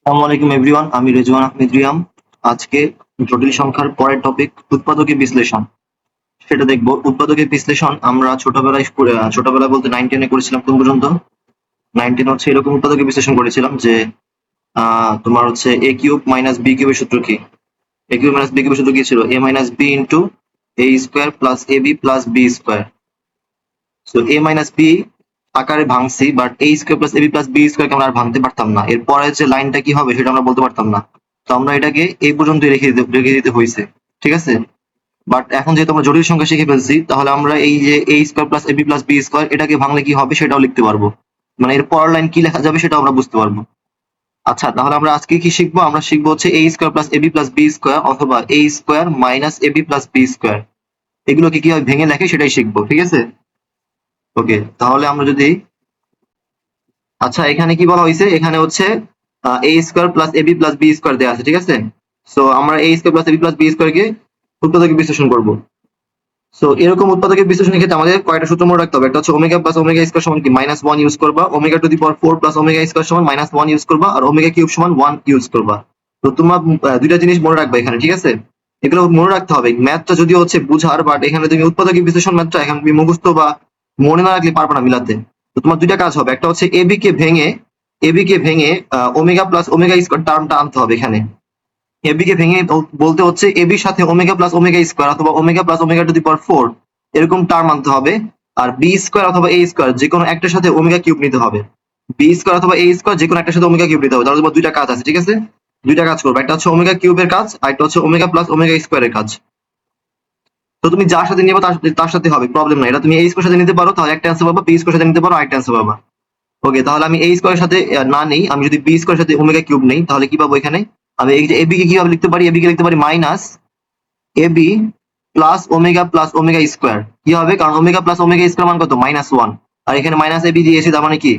আসসালামু আলাইকুম এভরিওয়ান, আমি রেজওয়ান আহমেদ রিয়াম। আজকে জটিল সংখ্যার পরের টপিক উৎপাদকের বিশ্লেষণ, সেটা দেখবো। উৎপাদকের বিশ্লেষণ আমরা ছোটবেলায় বলতে 9-10 এ করেছিলাম। কোন পর্যন্ত? 9-10 হচ্ছে এরকম উৎপাদকের বিশ্লেষণ করেছিলাম যে তোমার হচ্ছে a কিউব মাইনাস b কিউবের সূত্র কি? a কিউব মাইনাস b কিউবের সূত্র কি ছিল? a minus b into a square plus ab plus b square. So a minus b আকারে ভাঙছি, but a square plus ab plus b square কে আমরা আর ভাঙতে পারতাম না। এর পরে যে লাইনটা কি হবে সেটা আমরা বলতে পারতাম না। তো আমরা এটাকে এই পর্যন্ত রেখে দিতে হয়েছে, ঠিক আছে। বাট এখন যেহেতু আমরা জটিল সংখ্যা শিখে ফেলছি, তাহলে আমরা এই যে a square plus ab plus b square এটাকে ভাঙলে কি হবে সেটাও লিখতে পারবো। মানে এর পরের লাইন কি লেখা যাবে সেটাও আমরা বুঝতে পারবো। আচ্ছা, তাহলে আমরা আজকে কি শিখবো? আমরা শিখবো হচ্ছে a square plus ab plus b square অথবা a square minus ab plus b square, এগুলোকে কিভাবে ভেঙে লেখে সেটাই শিখবো, ঠিক আছে। ওকে, তাহলে আমরা যদি আচ্ছা, এখানে কি বলা হয়েছে? এখানে হচ্ছে a square plus ab plus b square দেওয়া আছে, ঠিক আছে। সো আমরা a square plus ab plus b square কে উৎপাদকে বিশ্লেষণ করব। সো এরকম উৎপাদকের বিশ্লেষণের ক্ষেত্রে আমাদের কয়টা সূত্র মনে রাখতে হবে? একটা হচ্ছে ওমেগা প্লাস ওমেগা স্কয়ার সমান কি মাইনাস 1 ইউজ করবা, omega to the power 4 plus omega square সমান মাইনাস 1 ইউজ করবা, আর ওমেগা কিউব সমান 1 ইউজ করবা। তো তোমার দুইটা জিনিস মনে রাখবে এখানে, ঠিক আছে। এগুলো মনে রাখতে হবে। ম্যাথটা যদিও হচ্ছে বুঝার, বাট এখানে তুমি উৎপাদকের বিশ্লেষণ ম্যাথটা এখানে তুমি মুখস্থ বা মনে না রাখলে পারবে না মিলাতে। তো তোমার দুইটা কাজ হবে। একটা হচ্ছে এবি কে ভেঙে ওমেগা প্লাস ওমেগা স্কয়ার টার্মটা আনতে হবে এখানে। এবি কে ভেঙে বলতে হচ্ছে এবির সাথে ওমেগা প্লাস ওমেগা স্কয়ার অথবা omega plus omega to the power 4 এরকম টার্ম আনতে হবে। আর বি স্কয়ার অথবা এ স্কয়ার যে কোনো একটার সাথে ওমেগা কিউব নিতে হবে। বি স্কয়ার অথবা এ স্কয়ার যে কোনো একটার সাথে ওমেগা কিউব নিতে হবে। তাহলে তোমার দুইটা কাজ আছে, ঠিক আছে। দুইটা কাজ করবে, একটা হচ্ছে ওমেগা কিউবের কাজ আর একটা হচ্ছে ওমেগা প্লাস ওমেগা স্কয়ারের কাজ। তো তুমি যার সাথে নিবে তার সাথে হবে, প্রবলেম নাই। এটা তুমি এ স্কয়ার সাথে নিতে পারো, তাহলে একটা অ্যান্সার পাবা। বি স্কয়ার সাথে নিতে পারো, আরেকটা অ্যান্সার পাবা। ওকে, তাহলে আমি এই স্কয়ারের সাথে না নেই, আমি যদি বি স্কয়ারের সাথে ওমেগা কিউব নেই, তাহলে কি পাবো এখানে? আমি এই যে এবি কে কিভাবে লিখতে পারি? এবি কে লিখতে পারি minus AB plus omega square. কি হবে? কারণ ওমেগা প্লাস ওমেগা স্কয়ার মান কত? -1। আর এখানে মাইনাস এবি দিয়েছি, তার মানে কি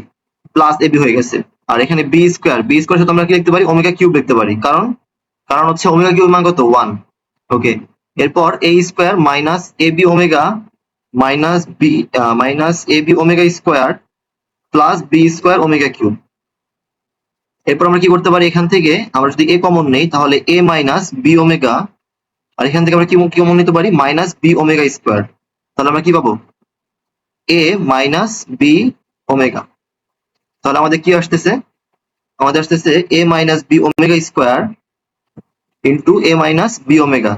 প্লাস এবি হয়ে গেছে। আর এখানে বি স্কয়ার সাথে আমরা কি লিখতে পারি? ওমেগা কিউব লিখতে পারি, কারণ কারণ হচ্ছে ওমেগা কিউব মান কত? 1। ওকে, এরপর a square minus a b omega minus a b omega square plus B square omega cube. এরপর আমরা কি করতে পারি? এখান থেকে আমরা যদি এ কমন নেই, তাহলে এ মাইনাস বি ওমেগা, আর এখান থেকে আমরা কি কমন নিতে পারি? Minus b omega square. তাহলে আমরা কি পাবো? A minus b omega. তাহলে আমাদের কি আসতেছে? আমাদের আসতেছে a minus b omega square into a minus b omega.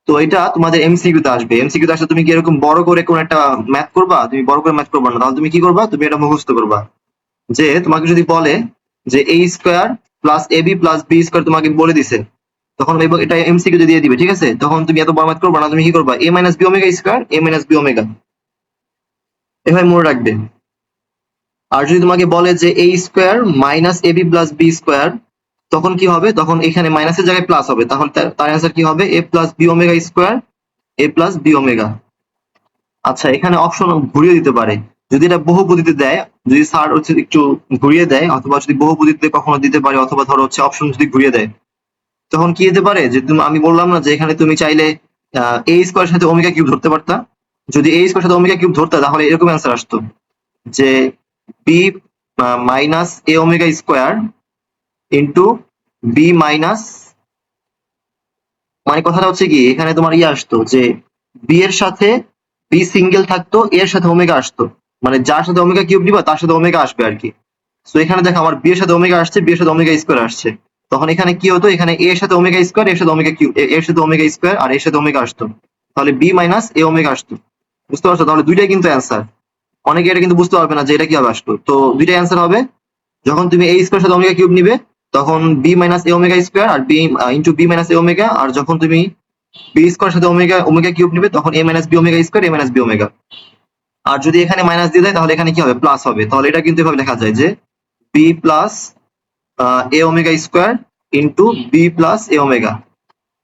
তো এটা তোমাদের এমসিকিউ তে আসবে। এমসিকিউ তে আসলে তুমি কি এরকম বড় করে কোন একটা ম্যাথ করবা? তুমি বড় করে ম্যাথ করবা না, তাহলে তুমি কি করবা? তুমি এটা মুখস্থ করবা। যে তোমাকে যদি বলে যে a square plus a b plus B square তোমাকে বলে দিছে, তখন এটা এমসিকিউ দিয়ে দিবে, ঠিক আছে। তখন তুমি এত বড় ম্যাথ করবা না, তুমি কি করবা? A minus b omega square, a minus b omega, এভাবে মনে রাখবে। আর যদি তোমাকে বলে যে a square minus AB plus B square, তখন কি হবে? তখন এখানে মাইনাসের জায়গায় প্লাস হবে, তাহলে তার অ্যান্সার কি হবে? A plus B omega square, a plus B omega. আচ্ছা, এখানে অপশন ঘুরিয়ে দিতে পারে। যদি এটা বহুপদীতে দেয়, যদি স্যার হচ্ছে একটু ঘুরিয়ে দেয়, অথবা যদি বহুপদীতে কখনো দিতে পারে, অথবা ধরো হচ্ছে অপশন যদি ঘুরিয়ে দেয়, তখন কি হতে পারে? যে তুমি, আমি বললাম না যে এখানে তুমি চাইলে এ স্কয়ারের সাথে ওমেগা কিউব ধরতে পারতা। যদি এ স্কয়ারের সাথে ওমেগা কিউব ধরতা, তাহলে এরকম অ্যান্সার আসতো যে b minus a omega square into b minus, মানে কথাটা হচ্ছে কি, এখানে তোমার ইয়ে আসতো যে বি এর সাথে বি সিঙ্গেল থাকতো, এর সাথে ওমেগা আসতো। মানে যার সাথে ওমেগা কিউব নিবা তার সাথে ওমেগা আসবে আর কি। সো এখানে দেখো আমার বি এর সাথে ওমেগা আসছে, বি এর সাথে ওমেগা স্কয়ার আসছে। তখন এখানে কি হতো? এখানে এ এর সাথে ওমেগা স্কয়ার, এর সাথে ওমেগা কিউব, এর সাথে ওমেগা স্কয়ার আর এর সাথে ওমেগা আসতো। তাহলে বি মাইনাস এ ওমেগা আসতো। বুঝতে পারছো? তাহলে দুইটাই কিন্তু অ্যান্সার। অনেকে এটা কিন্তু বুঝতে পারবে না যে এটা কিভাবে আসতো। তো দুইটাই অ্যান্সার হবে। যখন তুমি এ স্কয়ার সাথে ওমেগা কিউব নিবে, তখন B minus a omega square R B into b minus a omega. আর যখন তুমি বি স্কয়ার সাথে ওমেগা ওমেগা কিউব নিবে, তখন এ minus b omega square, a minus b omega. আর যদি এখানে মাইনাস দিয়ে দেয়, তাহলে এখানে কি হবে? প্লাস হবে। তাহলে এটা কিন্তু এভাবে লেখা যায় যে b plus a omega square into b plus a omega,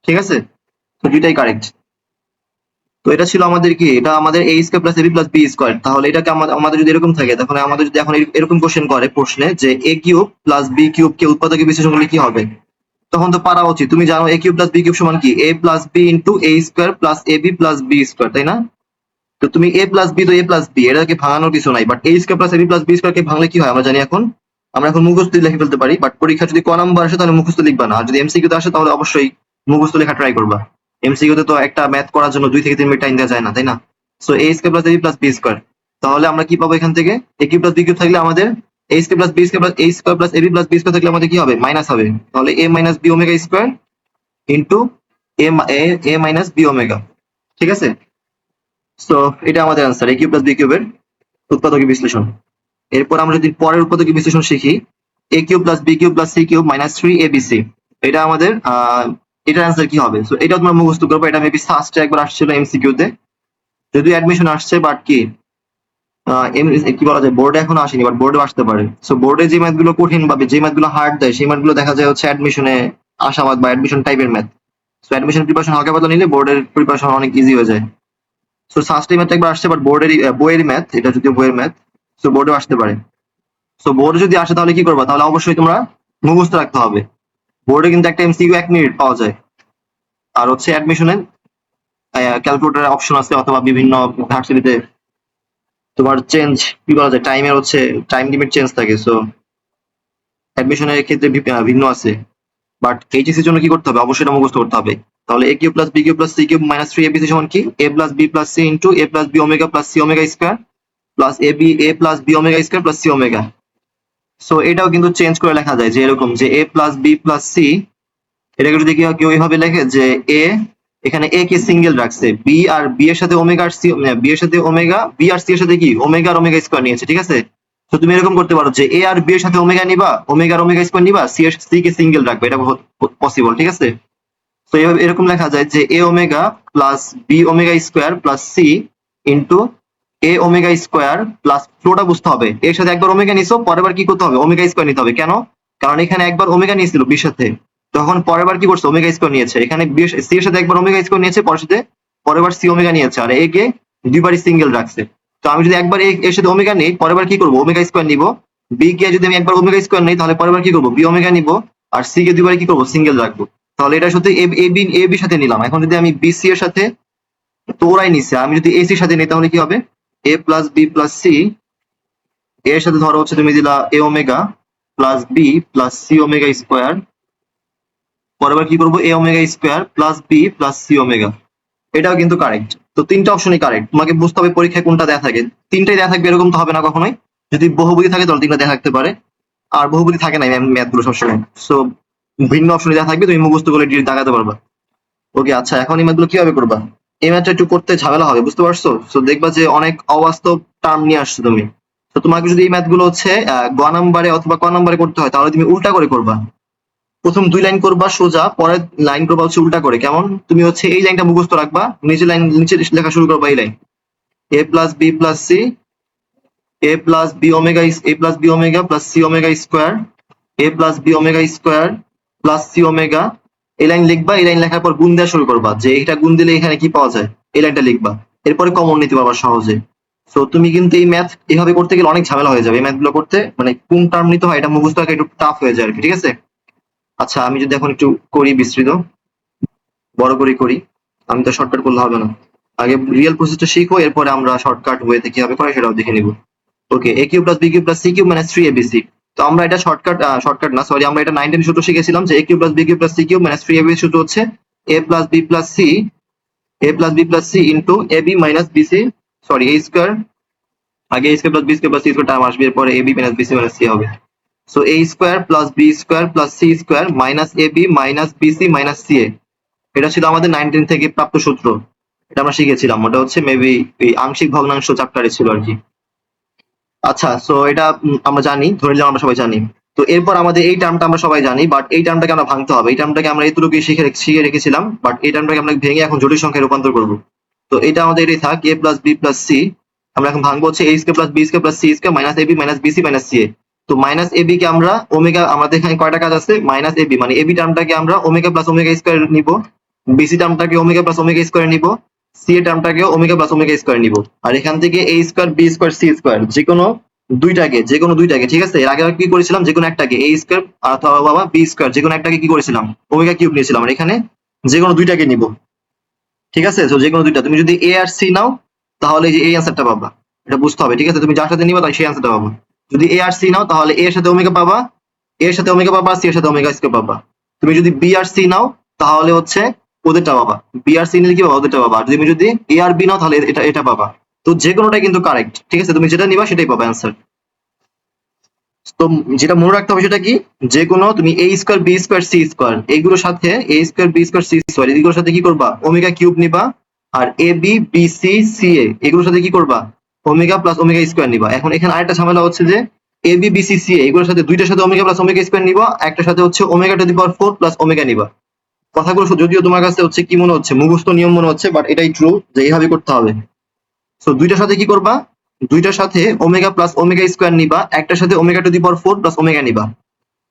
ঠিক আছে। তো দুইটাই কারেক্ট। তো এটা ছিল আমাদের কি, এটা আমাদের a square plus a b plus B square. তাহলে এটাকে আমাদের যদি এরকম থাকে, তাহলে আমাদের যদি এখন এরকম কোশ্চেন করে প্রশ্নে যে এ কিউব প্লাস বি কিউব কে উৎপাদকে বিশ্লেষণ করলে কি হবে, তখন তো পারা উচিত। তুমি জানো a cube plus b cube সমান কি? এ plus b into a square plus a b plus B square, তাই না? তো তুমি এ প্লাস বি, তো এ প্লাস বি, এটাকে ভাঙানোর কিছু নাই। But a square plus a b plus B square কে ভাঙলে কি হয় আমরা জানি এখন। আমরা এখন মুখস্থ লিখে ফেলতে পারি, বাট পরীক্ষা যদি ক নাম্বার আসে তাহলে মুখস্থ লিখবা না, আর যদি এমসিকিউতে আসে তাহলে অবশ্যই মুখস্থ লেখা ট্রাই করবা। এমসিকিউতে তো একটা ম্যাথ করার জন্য 2 থেকে 3 মিনিট টাইম দেওয়া যায় না, তাই না? So a square plus ab plus b square, তাহলে আমরা কি পাবো এখান থেকে? a cube plus b cube থাকলে আমাদের a square plus b square plus a square plus ab plus b square থাকলে আমাদের কি হবে? মাইনাস হবে, তাহলে a minus b omega square into a minus b omega. ঠিক আছে, সো এটা আমাদের answer a cube plus b কিউবের উৎপাদকীয় বিশ্লেষণ। এরপর আমরা যদি পরের উৎপাদকীয় বিশ্লেষণ শিখি, a cube plus b cube plus c cube minus 3abc, এটা আমাদের এটার आंसर কি হবে? সো এটা তোমরা মুখস্থ করবে, এটা মেবি ফার্স্টে একবার আসছিল এমসিকিউ তে, যদিও অ্যাডমিশন আসছে, বাট কি কি বলা যায়, বোর্ডে এখনো আসেনি, বাট বোর্ডে আসতে পারে। সো বোর্ডে যে ম্যাথ গুলো কঠিন ভাবে, যে ম্যাথ গুলো হার্ড দেয়, সেই ম্যাথ গুলো দেখা যায় হচ্ছে অ্যাডমিশনে আশাবাদ বা অ্যাডমিশন টাইপের ম্যাথ। সো অ্যাডমিশন প্রিপারেশন হালকা পাতলা নিলে বোর্ডের প্রিপারেশন অনেক ইজি হয়ে যায়। সো ফার্স্ট ম্যাথ একবার আসছে, বাট বইয়ের ম্যাথ, এটা যদিও বইয়ের ম্যাথ, সো বোর্ডেও আসতে পারে। সো বোর্ডে যদি আসে তাহলে কি করবা? তাহলে অবশ্যই তোমরা মুখস্থ রাখতে হবে। বোর্ডে কিন্তু একটা এমসিকিউ 1 মিনিট পাওয়া যায়, আর হচ্ছে অ্যাডমিশনে ক্যালকুলেটরের অপশন আছে, অথবা বিভিন্ন ভার্সিটিতে তোমার চেঞ্জ কি বলা যায়, টাইমের হচ্ছে টাইম লিমিট চেঞ্জ থাকে। সো অ্যাডমিশনের ক্ষেত্রে ভিন্ন আছে, বাট এইচএসসির জন্য কি করতে হবে? অবশ্যই এটা মুখস্থ করতে হবে। তাহলে a cube plus b cube plus c cube minus 3abc সমান কি? a plus b plus c into a plus b omega plus c omega square plus a plus b omega square plus c omega. So এটাও কিন্তু change করে লেখা যায়, যে এরকম যে a plus b plus c, এটাকে যদি কেউ এইভাবে লেখে যে a, এখানে a কে সিঙ্গেল রাখছে, b আর b এর সাথে ওমেগা আর c, b এর সাথে ওমেগা, b আর c এর সাথে কি ওমেগা আর ওমেগা স্কয়ার নিয়েছে। ঠিক আছে, তো তুমি এরকম করতে পারো যে a আর b এর সাথে ওমেগা নিবা, ওমেগা আর ওমেগা স্কয়ার নিবা, c কে সিঙ্গেল রাখবে, এটা পসিবল। ঠিক আছে, তো এইভাবে এরকম লেখা যায় যে a omega plus b omega square plus c into a omega square plus, ফ্লোটা বুঝতে হবে, এর সাথে একবার ওমেগা নিছো, পরের বার কি করতে হবে? ওমেগা স্কয়ার নিতে হবে। কেন? কারণ এখানে একবার ওমেগা নিয়েছিল b এর সাথে, তখন পরের বার কি করছে? ওমেগা স্কয়ার নিয়েছে। এখানে c এর সাথে একবার ওমেগা স্কয়ার নিয়েছে, পরের বার c ওমেগা নিয়েছে, আর a কে দুইবারই সিঙ্গেল রাখছে। তো আমি যদি একবার এর সাথে ওমেগা নিই, পরের বার কি করব? ওমেগা স্কয়ার নিব। b কে যদি আমি একবার ওমেগা স্কয়ার নিই, তাহলে পরের বার কি করব? b ওমেগা নিব, আর c কে দুইবার কি করব? সিঙ্গেল রাখবো। তাহলে এটার সাথে a b সাথে নিলাম। এখন যদি আমি b c এর সাথে, তো ওরাই নিচ্ছে, আমি যদি ac এর সাথে নিই তাহলে কি হবে? a plus b plus c, এর সাথে ধরো হচ্ছে তুমি দিলা a omega plus b plus c omega square, পরের কি করবো? a omega square plus b plus c omega. এটাও কিন্তু কারেক্ট। তো তিনটা অপশনই কারেক্ট, তোমাকে বুঝতে হবে পরীক্ষায় কোনটা দেয়া থাকে। তিনটাই দেয়া থাকবে এরকম তো হবে না কখনোই, যদি বহুপদী থাকে তাহলে তিনটা দেয়া থাকতে পারে, আর বহুপদী থাকে না ম্যাথ গুলো সবসময়। সো ভিন্ন অপশনে দেয়া থাকবে, তুমি মুখস্থ করে ডিরেক্ট দাগাতে পারবা। ওকে, আচ্ছা, এখন এই ম্যাথগুলো কিভাবে করবা? এই ম্যাথটা একটু করতে ঝামেলা হবে, বুঝতে পারছো? সো দেখবা যে অনেক অবাস্তব টার্ম নিয়ে আসছো তুমি। তো তোমাকে যদি এই ম্যাথগুলো হচ্ছে গ নাম্বারে অথবা ক নাম্বারে করতে হয়, তাহলে তুমি উল্টা করে করবা। প্রথম 2 লাইন করবা সোজা, পরের লাইন করবা হচ্ছে উল্টা করে। কেমন? তুমি হচ্ছে এই লাইনটা মুখস্থ রাখবা, নিচে লেখা শুরু করবা এই line, a plus b plus c, a plus b omega plus c omega square, a plus b omega square plus c omega. এই লাইন লিখবা, এই লাইন লেখার পর গুণ দেওয়া শুরু করবা, যে এটা গুণ দিলে এখানে কি পাওয়া যায়, এই লাইনটা লিখবা। এরপরে কমন নিতে পারবা সহজে। সো তুমি কিন্তু এই ম্যাথ এভাবে করতে গেলে অনেক ঝামেলা হয়ে যাবে। এই ম্যাথগুলো করতে মানে কোন টার্ম নিতে হয় এটা মুখস্থ রাখা একটু টাফ হয়ে যায় আর কি। ঠিক আছে, আচ্ছা, আমি যদি এখন একটু করি বিস্তৃত, বড় করে করি, আমি তো শর্টকাট করলে হবে না, আগে রিয়েল প্রসেসটা শিখবো, এরপরে আমরা শর্টকাট ওয়েতে কিভাবে করে সেটাও দেখে নিব। ওকে, a cube plus b cube plus c cube minus 3abc। তো আমরা এটা শর্টকাট না, সরি, আমরা এটা 9 10 সূত্র শিখেছিলাম যে a cube plus b cube plus c cube minus 3abc সূত্র হচ্ছে a plus b plus c into ab minus bc, sorry a square, আগে a square plus b square plus c square term আসবে, এরপরে ab minus bc minus c হবে। So a square plus b square plus c square minus ab minus bc minus ca, এটা ছিল আমাদের 9 10 থেকে প্রাপ্ত সূত্র, এটা আমরা শিখেছিলাম। ওটা হচ্ছে মেবি এই আংশিক ভগ্নাংশ চ্যাপ্টারে ছিল আর কি। আচ্ছা, সো এটা আমরা জানি, ধরে নিলাম আমরা সবাই জানি। তো এরপর আমাদের এই টার্মটা আমরা সবাই জানি, বাট এই টার্মটাকে আমরা ভাঙতে হবে। এই টার্মটাকে আমরা এতটুকু শিখে রেখেছিলাম, বাট এই টার্মটাকে আমরা ভেঙে এখন জটিল সংখ্যায় রূপান্তর করব। তো এটা আমাদের এটাই থাক, a plus b plus c, আমরা এখন ভাঙবো হচ্ছে a square plus b square plus c square minus ab minus bc minus ca। তো মাইনাস ab কে আমরা ওমেগা, আমাদের এখানে কয়টা কাজ আছে, মাইনাস ab মানে ab টার্মটাকে আমরা ওমেগা প্লাস ওমেগা স্কয়ার নিব, bc টার্মটাকে ওমেগা প্লাস ওমেগা স্কয়ার নিব, ca টার্মটাকে ওমেগা প্লাস ওমেগা স্কয়ার নিব, আর এখান থেকে a square b square c square যে কোনো দুইটাকে, ঠিক আছে, এর আগে কি করেছিলাম, যে কোনো একটাকে a স্কয়ার অথবা বাবা b স্কয়ার, যে কোনো একটাকে কি করেছিলাম, ওমেগা কিউব নিয়েছিলাম, আর এখানে যে কোনো দুইটাকে নিব। ঠিক আছে, তো যে কোনো দুইটা, তুমি যদি a আর c নাও তাহলে এই যে এই অ্যান্সারটা পাবা, এটা বুঝতে হবে। ঠিক আছে, তুমি যার সাথে নিবা তাই সেই অ্যান্সারটা পাবা। যদি এ আর সি নাও তাহলে এ এর সাথে ওমেগা পাবা, এ এর সাথে ওমেগা পাবা, সি এর সাথে ওমেগা স্কয়ার পাবা। তুমি যদি বি আর সি নাও তাহলে হচ্ছে ওদেরটা পাবা, বি আর সি নিলে কি পাবা, ওদেরটা পাবা। আর তুমি যদি এ আর বি নাও তাহলে এটা এটা পাবা। তো যে কোনোটাই কিন্তু কারেক্ট, ঠিক আছে, তুমি যেটা নিবা সেটাই পাবা অ্যান্সার। তো যেটা মনে রাখতে হবে সেটা কি, যে কোনো তুমি a square b square c square এইগুলোর সাথে a square b square c square এগুলোর সাথে কি করবা, ওমেগা কিউব নিবা। আর a b b c c a এগুলোর সাথে কি করবা, ওমেগা প্লাস ওমেগা স্কয়ার নিবা। এখন এখানে আরেকটা ঝামেলা হচ্ছে যে এ b b c c a এগুলোর সাথে দুইটার সাথে ওমেগা প্লাস ওমেগা স্কয়ার নিবা, একটার সাথে হচ্ছে omega to the power 4 plus omega নিবা। কথাগুলো যদিও তোমার কাছে হচ্ছে কি মনে হচ্ছে, মুখস্থ নিয়ম মনে হচ্ছে, বাট এটাই ট্রু যে এইভাবে করতে হবে। সো দুইটার সাথে কি করবা, দুইটার সাথে ওমেগা প্লাস ওমেগা স্কয়ার নিবা, একটার সাথে omega to the power 4 plus omega নিবা।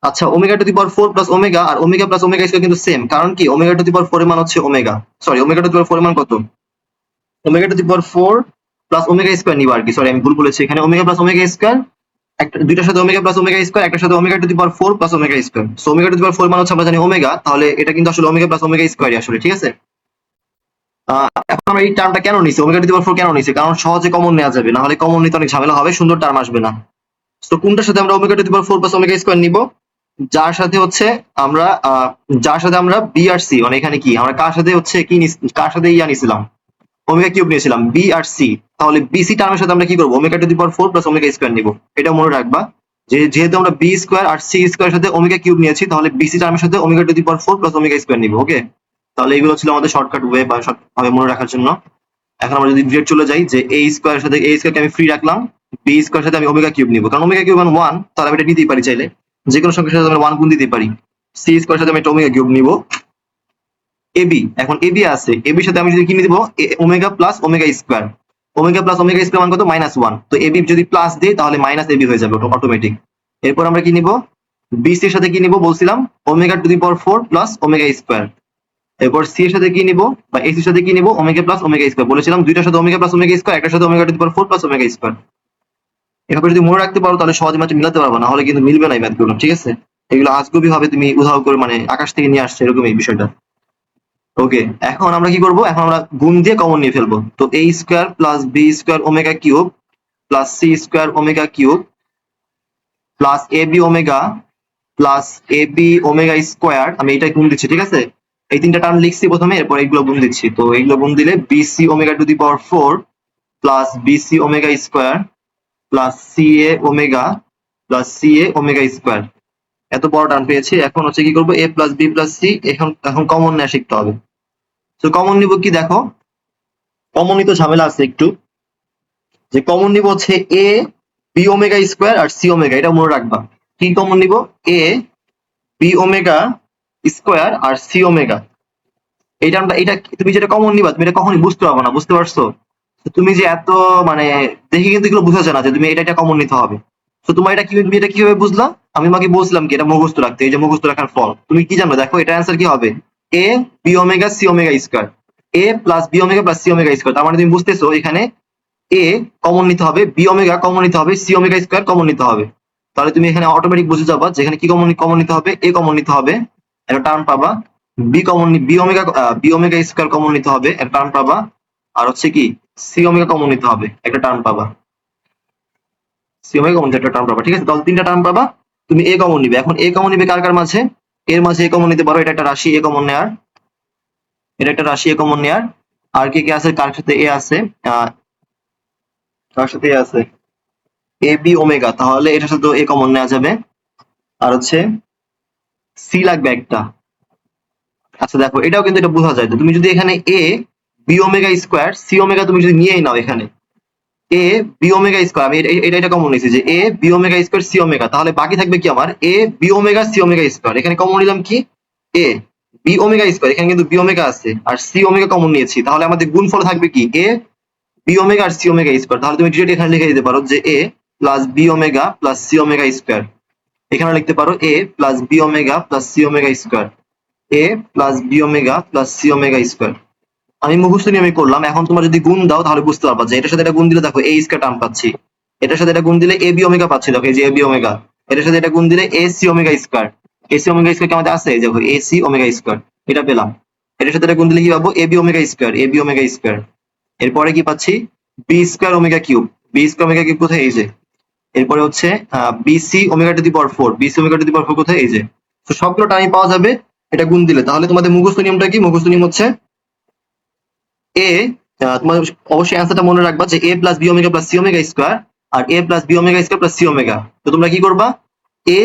আচ্ছা, omega to the power 4 plus omega আর ওমেগা প্লাস ওমেগা স্কয়ার কিন্তু সেম, কারণ কি ওমেগা টু দি পাওয়ার 4 এর মান হচ্ছে omega, sorry omega to the power 4 এর মান কত, omega to the power 4 plus omega square নিবা আর কি, সরি আমি ভুল বলেছি, এখানে ওমেগা প্লাস ওমেগা স্কয়ার, একটা দুইটার সাথে ওমেগা প্লাস ওমেগা স্কয়ার, একটার সাথে omega to the power 4 plus omega square. So omega to the power 4 মান হচ্ছে আমরা জানি ওমেগা, তাহলে এটা কিন্তু আসলে ওমেগা প্লাস ওমেগা স্কয়ারই আসলে, ঠিক আছে। এখন আমরা এই টার্মটা কেন নিছি, ওমেগা টু দি পাওয়ার 4 কেন নিছি, কারণ সহজে কমন নেওয়া যাবে, না হলে কমন নিতে অনেক ঝামেলা হবে, সুন্দর টার্ম আসবে না। তো কোনটার সাথে আমরা omega to the power 4 plus omega square নিব, যার সাথে হচ্ছে আমরা যার সাথে আমরা বি আর সি, মানে এখানে কি আমরা কার সাথে হচ্ছে কি কার সাথে ইয়া নিছিলাম, ওমেগা কিউব নিয়েছিলাম, বি আর সি। তাহলে বিসি টার্মের সাথে আমরা কি করবো, omega to the power 4 plus omega square নিব। এটা মনে রাখবা যে যেহেতু আমরা বি স্কয়ার আর সি স্কয়ার সাথে ওমেগা কিউব নিয়েছি, তাহলে বিসি টার্মের সাথে omega to the power 4 plus omega square নিব। ওকে, তাহলে এগুলো ছিল আমাদের শর্টকাট ওয়ে বা শর্ট ভাবে মনে রাখার জন্য। এখন আমরা যদি ডিরেক্ট চলে যাই যে এ স্কয়ারের সাথে এ স্কয়ারকে আমি ফ্রি রাখলাম, বি স্কয়ারের সাথে আমি ওমেগা কিউব নিব, কারণ ওমেগা কিউব মানে 1, তাহলে আমি এটা নিতেই পারি চাইলে, যে কোনো সংখ্যার সাথে আমরা 1 গুণ দিতে পারি। সি স্কয়ারের সাথে আমি একটা ওমেগা কিউব নিব। এবি, এখন এবি আছে, এবির সাথে আমি যদি কি দিব, omega plus omega square, omega plus omega square মান কত, -1। তো এবি যদি প্লাস দিই তাহলে মাইনাস এবি হয়ে যাবে অটোমেটিক। এরপর আমরা কি নিব, বিসি এর সাথে কি নিব বলছিলাম, omega to the power 4 plus omega square. এরপর সি এর সাথে কি নিব, বা এসি এর সাথে কি নিব, ওমেগা প্লাস ওমেগা স্কয়ার। বলেছিলাম দুইটার সাথে ওমেগা প্লাস ওমেগা স্কয়ার, একটার সাথে omega to the power 4 plus omega square. এভাবে যদি মনে রাখতে পারো তাহলে সহজে ম্যাথ মিলাতে পারবে, না হলে কিন্তু মিলবে না এই ম্যাথগুলো, ঠিক আছে। এগুলো আজগুবি ভাবে তুমি উধাও করে মানে আকাশ থেকে নিয়ে আসছে এরকম এই বিষয়টা। ওকে, এখন আমরা কি করব, এখন আমরা গুণ দিয়ে কমন নিয়ে ফেলবো। তো a square plus B square omega cube plus C square omega cube plus AB omega plus AB omega square, আমি এটা গুণ দিচ্ছি, ঠিক আছে। এই তিনটা টার্ম লিখছি প্রথমে, এরপর এইগুলো গুণ দিচ্ছি। তো এইগুলো গুণ দিলে BC omega to the power 4 plus BC omega square plus CA omega plus CA omega square. এত বড় টার্ম পেয়েছি, এখন হচ্ছে কি করবো, A plus B plus C, এখন এখন কমন নেওয়া শিখতে হবে। তো কমন নিব কি, দেখো কমন নিতে ঝামেলা আছে একটু, যে কমন নিব হচ্ছে A B omega square R C omega, এটা মনে রাখবা। কি কমন নিব, A B omega square R C omega. এইটা আমরা এটা তুমি যেটা কমন নিবা তুমি এটা কখনোই বুঝতে পারবে না, বুঝতে পারছো। তো তুমি যে এত মানে দেখে কিন্তু এগুলো বোঝা যায় না যে তুমি এটা কমন নিতে হবে। তো তোমার এটা কি, তুমি এটা কিভাবে বুঝলা, আমি তোমাকে বলছিলাম কি এটা মুখস্থ রাখতে, এই যে মুখস্থ রাখার ফল তুমি কি জানো, দেখো এটা অ্যান্সার কি হবে, a B omega c omega square, a plus B omega plus C omega square. তার মানে তুমি বুঝতেছো এখানে এ কমন নিতে হবে, বি ওমেগা কমন নিতে হবে, সি ওমেগা স্কয়ার কমন নিতে হবে। তাহলে তুমি এখানে অটোমেটিক বুঝে যাবা যেখানে কি কমন কমন নিতে হবে, এ কমন নিতে হবে, একটা টার্ম পাবা। বি ওমেগা স্কয়ার কমন নিতে হবে, একটা টার্ম পাবা। আর হচ্ছে কি সি ওমেগা কমন নিতে হবে, একটা টার্ম পাবা। সি ওমেগা কমন একটা টার্ম পাবা, ঠিক আছে। তাহলে তিনটা টার্ম পাবা, তুমি এ কমন নিবে। এখন এ কমন নিবে কার কার মাঝে, এর মাঝে এ কমন নিতে পারো, এটা একটা রাশি এ কমন নেয়ার, এটা একটা রাশি এ কমন নেয়ার। আর কে কে আছে, কার সাথে এ আছে, কার সাথে এ আছে, এ বি ওমেগা, তাহলে এটার সাথে এ কমন নেওয়া যাবে। আর হচ্ছে সি লাগবে একটা। আচ্ছা দেখো এটাও কিন্তু এটা বোঝা যায়, তো তুমি যদি এখানে a B omega square c omega তুমি যদি নিয়েই নাও, এখানে এ বি ওমেগা স্কয়ার, আমি এটা কমন নিয়েছি যে A B omega square c omega, তাহলে বাকি থাকবে কি আমার, a B omega c omega square. এখানে কমন নিলাম কি, এ বি ওমেগা স্কয়ার, এখানে কিন্তু বি ওমেগা আছে আর সি ওমেগা কমন নিয়েছি, তাহলে আমাদের গুণফল থাকবে কি, এ বি ওমেগা আর সি ওমেগা স্কয়ার। তাহলে তুমি ডিরেক্ট এখানে লিখে দিতে পারো যে এ plus B omega plus C omega square. এখানে লিখতে পারো a plus B omega plus C omega square, a plus B omega plus C omega square. আমি মুখস্থ নিয়মে করলাম, এখন তোমার যদি গুণ দাও তাহলে বুঝতে পারবা যে এটার সাথে এটা গুণ দিলে দেখো এ স্কয়ার টার্ম পাচ্ছি, এটার সাথে এটা গুণ দিলে এ বি ওমেগা পাচ্ছি, দেখো এই যে এ বি ওমেগা, এটার সাথে এটা গুণ দিলে A C omega square, A C omega square কি আমাদের আছে, দেখো এ সি ওমেগা স্কয়ার, এটা পেলাম। এটার সাথে এটা গুণ দিলে কি পাবো, A B omega square, A B omega square. এরপরে কি পাচ্ছি, B square omega cube, B square omega cube কোথায়, এই যে এরপরে হচ্ছে BC omega to the power 4, BC omega to the power 4 কোথায়, এই যে। তো সবগুলো টাইম পাওয়া যাবে এটা গুণ দিলে। তাহলে তোমাদের মুখস্থ নিয়মটা কি? মুখস্থ নিয়ম হচ্ছে এ, তোমাদের অবশ্যই অ্যান্সারটা মনে রাখবা যে এ plus B omega plus C omega square আর A plus B omega square plus C omega. তো তোমরা কি করবা, এ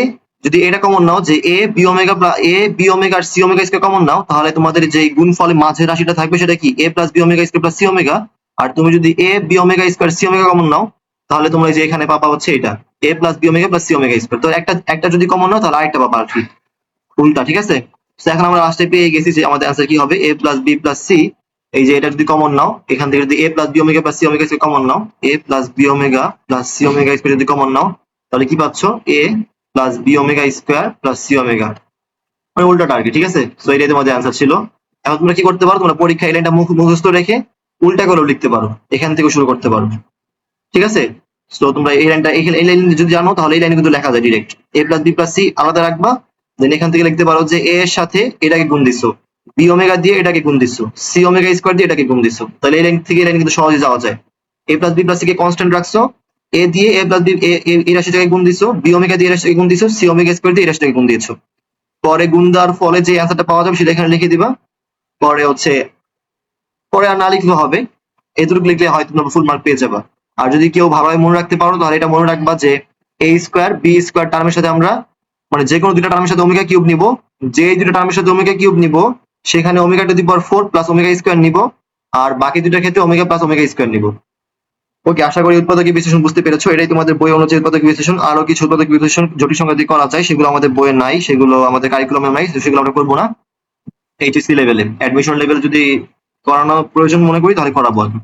যদি এটা কমন নাও যে এ বি ওমেগা আর সি ওমেগা স্কোয়ার কমন নাও, তাহলে তোমাদের যে গুণফলে মাঝের রাশিটা থাকবে সেটা কি এ plus B omega square plus C omega. আর তুমি যদি A B omega square C omega common নাও, তাহলে তোমরা এই যে এখানে পাবা হচ্ছে এটা A plus B omega plus C omega square. তো একটা যদি কমন নাও তাহলে আরেকটা পাবা আর কি, উল্টা, ঠিক আছে। তো এখন আমরা লাস্টে পেয়ে গেছি যে আমাদের অ্যান্সার কি হবে, A plus B plus C. এই যে এটা যদি কমন নাও, এখান থেকে যদি A plus B omega plus C omega square common নাও, A plus B omega plus C omega square যদি কমন নাও, তাহলে কি পাচ্ছ, A plus B omega square plus C omega, মানে উল্টাটা আর কি, ঠিক আছে। সো এটাই তোমাদের অ্যান্সার ছিল। এখন তোমরা কি করতে পারো, তোমরা পরীক্ষা এই লাইনটা মুখস্থ রেখে উল্টা করেও লিখতে পারো, এখান থেকে শুরু করতে পারো, ঠিক আছে। তো তোমরা এই লাইনটা এই লাইন যদি জানো তাহলে এই লাইনে কিন্তু লেখা যায় ডিরেক্ট, এ প্লাস বি প্লাস সি আলাদা রাখবা, দেন এখান থেকে লিখতে পারো যে এ এর সাথে এটাকে গুণ দিছো, বি ওমেগা দিয়ে এটাকে গুণ দিছো, সি ওমেগা স্কয়ার দিয়ে এটাকে গুণ দিছো। তাহলে এই লাইন থেকে এই লাইন কিন্তু সহজে যাওয়া যায়। এ plus B plus C K constant রাখছো, এ দিয়ে এ প্লাস বি এই রাশিটাকে গুণ দিছো, বি ওমেগা দিয়ে এই রাশিটাকে গুণ দিছো, সি ওমেগা স্কয়ার দিয়ে এই রাশিটাকে গুণ দিয়েছো। পরে গুণ দেওয়ার ফলে যে অ্যান্সারটা পাওয়া যাবে সেটা এখানে লিখে দিবা। পরে হচ্ছে পরে আর না লিখলে হবে, এতটুকু লিখলে হয়তো তোমরা ফুল মার্ক পেয়ে যাবা। আর যদি কেউ ভালোভাবে মনে রাখতে পারো তাহলে এটা মনে রাখবা যে এ স্কোয়ার বি স্কোয়ার টার্মের সাথে আমরা মানে যে কোনো দুইটা টার্মের সাথে ওমেগা কিউব নিব, যে দুইটা টার্মের সাথে ওমেগা কিউব নিব সেখানে omega to the power 4 plus omega square নিব, আর বাকি দুইটার ক্ষেত্রে ওমেগা প্লাস ওমেগা স্কোয়ার নিব। ওকে, আশা করি উৎপাদকীয় বিশ্লেষণ বুঝতে পেরেছো। এটাই তোমাদের বই অনুযায়ী উৎপাদকীয় বিশ্লেষণ। আরো কিছু উৎপাদকীয় বিশ্লেষণ জটিল সংখ্যা দিয়ে করা যায়, সেগুলো আমাদের বইয়ে নাই, সেগুলো আমাদের কারিকুলামে নাই, সেগুলো আমরা করবো না। এইচএসসি লেভেলে অ্যাডমিশন লেভেল যদি করানো প্রয়োজন মনে করি তাহলে করাবো আর কি।